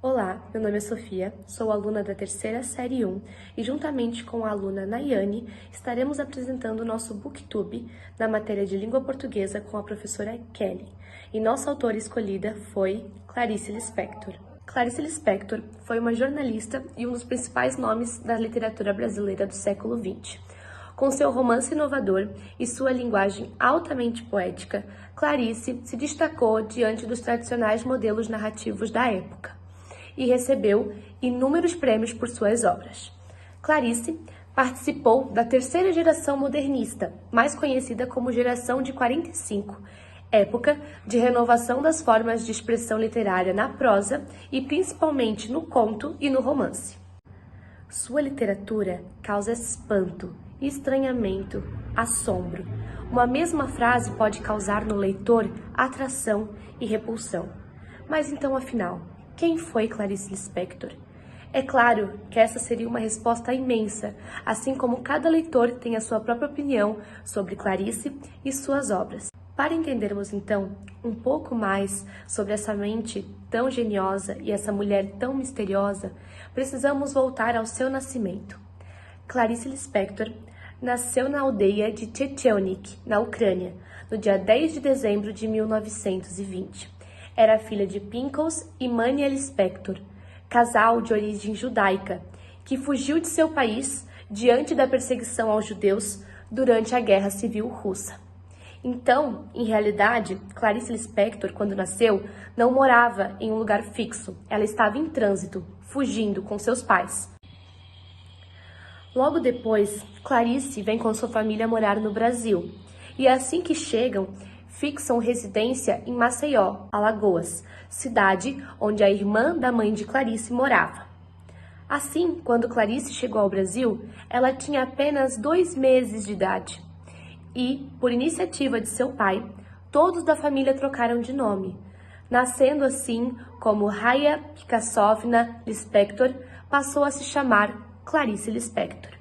Olá, meu nome é Sofia, sou aluna da terceira série 1 e juntamente com a aluna Nayane estaremos apresentando o nosso Booktube na matéria de língua portuguesa com a professora Kelly. E nossa autora escolhida foi Clarice Lispector. Clarice Lispector foi uma jornalista e um dos principais nomes da literatura brasileira do século XX. Com seu romance inovador e sua linguagem altamente poética, Clarice se destacou diante dos tradicionais modelos narrativos da época e recebeu inúmeros prêmios por suas obras. Clarice participou da terceira geração modernista, mais conhecida como geração de 45, época de renovação das formas de expressão literária na prosa e principalmente no conto e no romance. Sua literatura causa espanto, estranhamento, assombro. Uma mesma frase pode causar no leitor atração e repulsão. Mas então, afinal, quem foi Clarice Lispector? É claro que essa seria uma resposta imensa, assim como cada leitor tem a sua própria opinião sobre Clarice e suas obras. Para entendermos então um pouco mais sobre essa mente tão geniosa e essa mulher tão misteriosa, precisamos voltar ao seu nascimento. Clarice Lispector nasceu na aldeia de Tchetchenik, na Ucrânia, no dia 10 de dezembro de 1920. Era filha de Pinkos e Mania Lispector, casal de origem judaica, que fugiu de seu país diante da perseguição aos judeus durante a Guerra Civil Russa. Então, em realidade, Clarice Lispector, quando nasceu, não morava em um lugar fixo. Ela estava em trânsito, fugindo com seus pais. Logo depois, Clarice vem com sua família morar no Brasil. E assim que chegam, fixam residência em Maceió, Alagoas, cidade onde a irmã da mãe de Clarice morava. Assim, quando Clarice chegou ao Brasil, ela tinha apenas 2 meses de idade. E, por iniciativa de seu pai, todos da família trocaram de nome, nascendo assim como Raya Picassovna Lispector, passou a se chamar Clarice Lispector.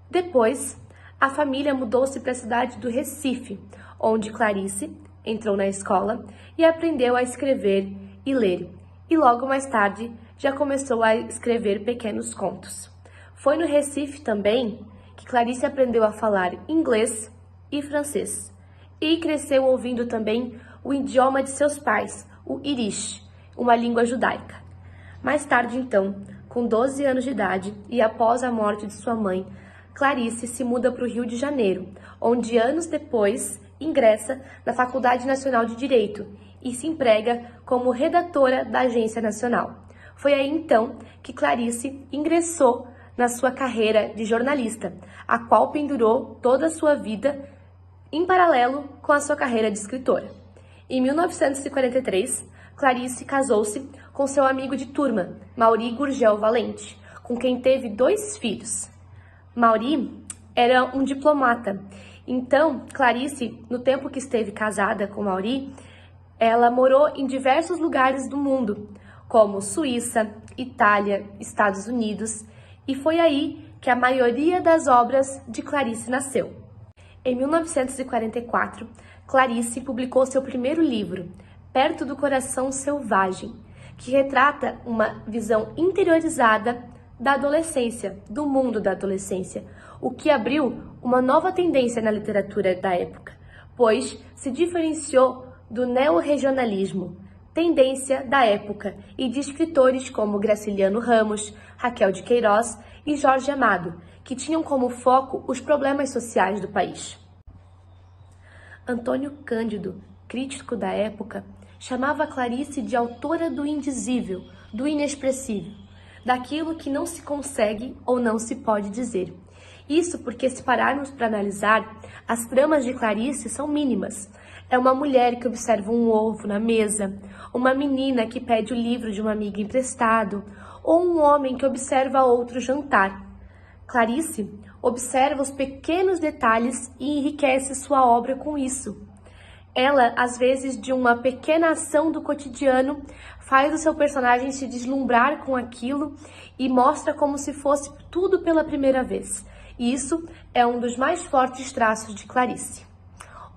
Depois, a família mudou-se para a cidade do Recife, onde Clarice entrou na escola e aprendeu a escrever e ler, e logo mais tarde já começou a escrever pequenos contos. Foi no Recife também que Clarice aprendeu a falar inglês e francês, e cresceu ouvindo também o idioma de seus pais, o Yiddish, uma língua judaica. Mais tarde, então, com 12 anos de idade e após a morte de sua mãe, Clarice se muda para o Rio de Janeiro, onde anos depois ingressa na Faculdade Nacional de Direito e se emprega como redatora da Agência Nacional. Foi aí então que Clarice ingressou na sua carreira de jornalista, a qual pendurou toda a sua vida em paralelo com a sua carreira de escritora. Em 1943, Clarice casou-se com seu amigo de turma, Mauri Gurgel Valente, com quem teve 2 filhos. Mauri era um diplomata. Então, Clarice, no tempo que esteve casada com Mauri, ela morou em diversos lugares do mundo, como Suíça, Itália, Estados Unidos, e foi aí que a maioria das obras de Clarice nasceu. Em 1944, Clarice publicou seu primeiro livro, Perto do Coração Selvagem, que retrata uma visão interiorizada da adolescência, do mundo da adolescência, o que abriu uma nova tendência na literatura da época, pois se diferenciou do neorregionalismo, tendência da época, e de escritores como Graciliano Ramos, Raquel de Queiroz e Jorge Amado, que tinham como foco os problemas sociais do país. Antônio Cândido, crítico da época, chamava Clarice de autora do indizível, do inexpressível, daquilo que não se consegue ou não se pode dizer. Isso porque, se pararmos para analisar, as tramas de Clarice são mínimas. É uma mulher que observa um ovo na mesa, uma menina que pede o livro de uma amiga emprestado, ou um homem que observa outro jantar. Clarice observa os pequenos detalhes e enriquece sua obra com isso. Ela, às vezes, de uma pequena ação do cotidiano, faz o seu personagem se deslumbrar com aquilo e mostra como se fosse tudo pela primeira vez. E isso é um dos mais fortes traços de Clarice.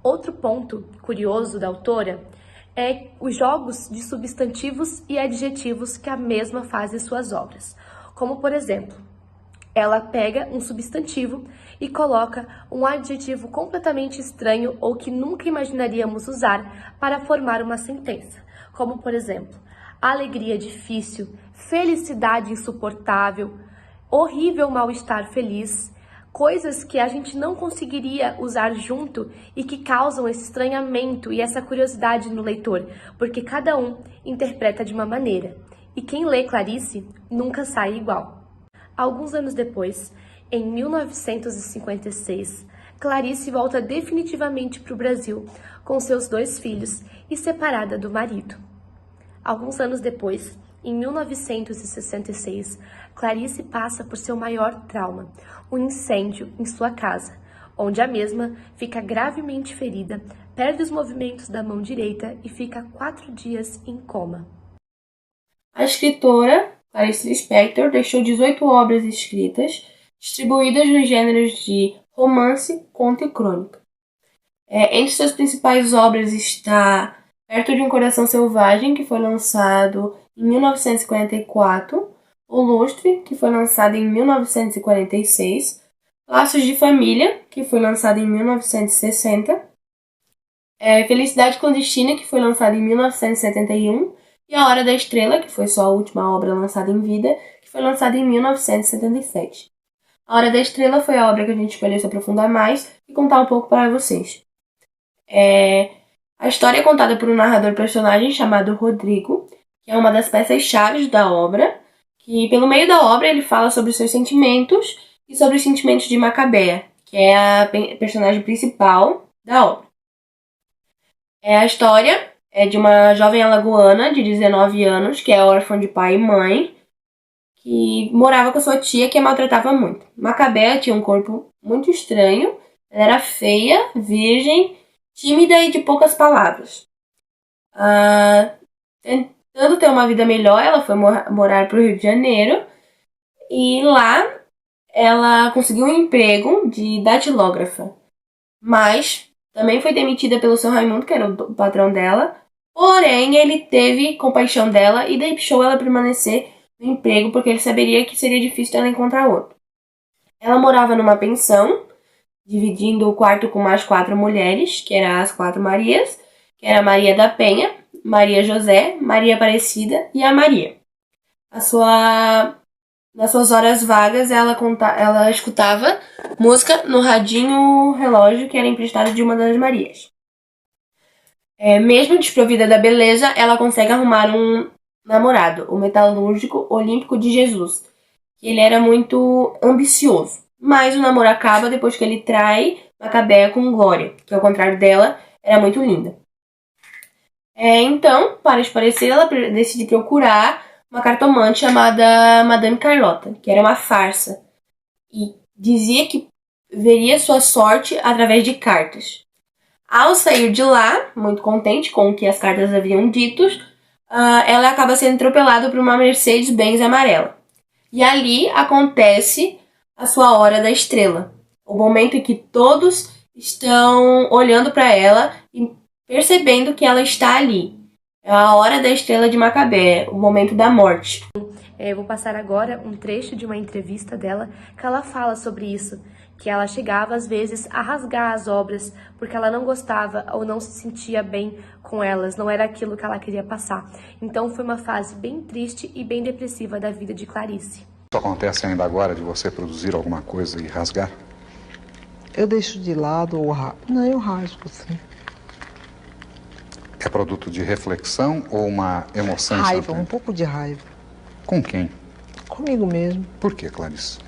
Outro ponto curioso da autora é os jogos de substantivos e adjetivos que a mesma faz em suas obras. Como, por exemplo, ela pega um substantivo e coloca um adjetivo completamente estranho ou que nunca imaginaríamos usar para formar uma sentença. Como, por exemplo, alegria difícil, felicidade insuportável, horrível mal-estar feliz, coisas que a gente não conseguiria usar junto e que causam esse estranhamento e essa curiosidade no leitor, porque cada um interpreta de uma maneira. E quem lê Clarice nunca sai igual. Alguns anos depois, em 1956, Clarice volta definitivamente para o Brasil com seus 2 filhos e separada do marido. Alguns anos depois, em 1966, Clarice passa por seu maior trauma, um incêndio em sua casa, onde a mesma fica gravemente ferida, perde os movimentos da mão direita e fica 4 dias em coma. A escritora Clarice Lispector deixou 18 obras escritas, distribuídas nos gêneros de romance, conto e crônica. Entre suas principais obras está Perto de um Coração Selvagem, que foi lançado em 1944, O Lustre, que foi lançado em 1946, Laços de Família, que foi lançado em 1960, Felicidade Clandestina, que foi lançado em 1971, e A Hora da Estrela, que foi sua última obra lançada em vida, que foi lançada em 1977. A Hora da Estrela foi a obra que a gente escolheu se aprofundar mais e contar um pouco para vocês. A história é contada por um narrador-personagem chamado Rodrigo, que é uma das peças-chave da obra, que pelo meio da obra ele fala sobre os seus sentimentos e sobre os sentimentos de Macabea, que é a personagem principal da obra. A história é de uma jovem alagoana de 19 anos, que é órfã de pai e mãe, que morava com sua tia, que a maltratava muito. Macabea tinha um corpo muito estranho, ela era feia, virgem, tímida e de poucas palavras. Tentando ter uma vida melhor, ela foi morar para o Rio de Janeiro, e lá ela conseguiu um emprego de datilógrafa, mas também foi demitida pelo seu Raimundo, que era o patrão dela. Porém, ele teve compaixão dela e deixou ela permanecer no emprego, porque ele saberia que seria difícil ela encontrar outro. Ela morava numa pensão, dividindo o quarto com mais 4 mulheres, que eram as 4 Marias, que era Maria da Penha, Maria José, Maria Aparecida e a Maria. Nas suas horas vagas, ela escutava música no radinho relógio que era emprestado de uma das Marias. Mesmo desprovida da beleza, ela consegue arrumar um namorado, o metalúrgico Olímpico de Jesus, que ele era muito ambicioso. Mas o namoro acaba depois que ele trai Macabea com Glória, que ao contrário dela, era muito linda. Então, para esclarecer, ela decide procurar uma cartomante chamada Madame Carlota, que era uma farsa, e dizia que veria sua sorte através de cartas. Ao sair de lá, muito contente com o que as cartas haviam dito, ela acaba sendo atropelada por uma Mercedes-Benz amarela. E ali acontece a sua Hora da Estrela, o momento em que todos estão olhando para ela e percebendo que ela está ali. É a Hora da Estrela de Macabea, o momento da morte. Eu vou passar agora um trecho de uma entrevista dela que ela fala sobre isso, que ela chegava às vezes a rasgar as obras porque ela não gostava ou não se sentia bem com elas, não era aquilo que ela queria passar. Então foi uma fase bem triste e bem depressiva da vida de Clarice. Isso acontece ainda agora de você produzir alguma coisa e rasgar? Eu deixo de lado ou não, eu rasgo, sim. É produto de reflexão ou uma emoção Raiva, instantânea? um pouco de raiva. Com quem? Comigo mesmo. Por que, Clarice?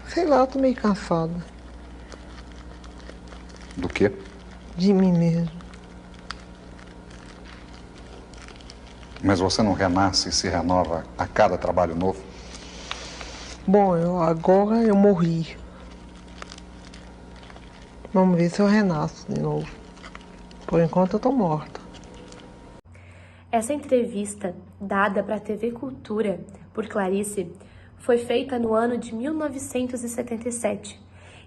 Sei lá, eu tô meio cansada. Do quê? De mim mesmo. Mas você não renasce e se renova a cada trabalho novo? Bom, agora eu morri. Vamos ver se eu renasço de novo. Por enquanto eu tô morta. Essa entrevista, dada para a TV Cultura por Clarice, foi feita no ano de 1977.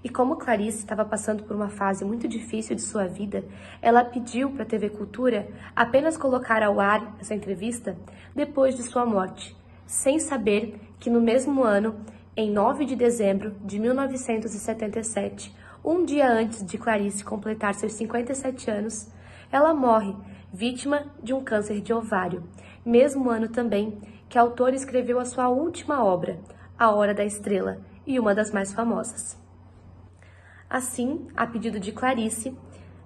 E como Clarice estava passando por uma fase muito difícil de sua vida, ela pediu para a TV Cultura apenas colocar ao ar essa entrevista depois de sua morte, sem saber que no mesmo ano, em 9 de dezembro de 1977, um dia antes de Clarice completar seus 57 anos, ela morre, vítima de um câncer de ovário, mesmo ano também que a autora escreveu a sua última obra, A Hora da Estrela, e uma das mais famosas. Assim, a pedido de Clarice,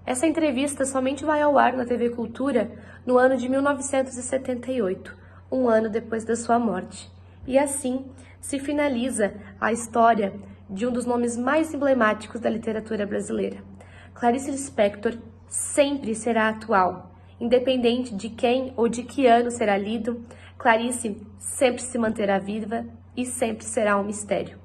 essa entrevista somente vai ao ar na TV Cultura no ano de 1978, um ano depois da sua morte. E assim se finaliza a história de um dos nomes mais emblemáticos da literatura brasileira. Clarice Lispector sempre será atual, independente de quem ou de que ano será lido, Clarice sempre se manterá viva e sempre será um mistério.